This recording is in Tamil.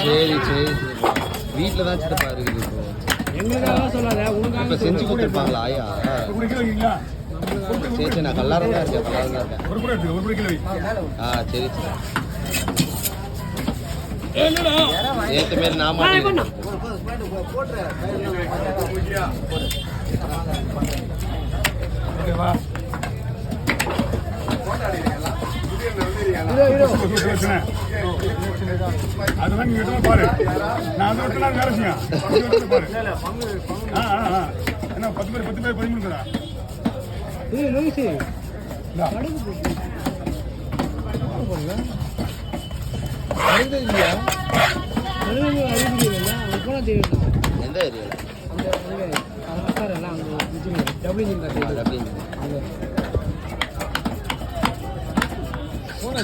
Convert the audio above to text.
சரி சரி வீட்டில் தான் சித்தப்பா இருக்குது இப்போ எங்களுக்காக சொல்லாத இப்போ செஞ்சு கொடுத்துருப்பாங்களா ஆயா சரி சரி நான் கல்லாரம் தான் இருக்கேன் ஆ சரி சரி ஏற்ற மாரி நான் மாட்டேன் அதுதான் நீங்க பாரு நான் அதை விட்டு வேலை செய்யும் பாரு என்ன 10 பேர் 13 எந்த ஏரியாவில் போன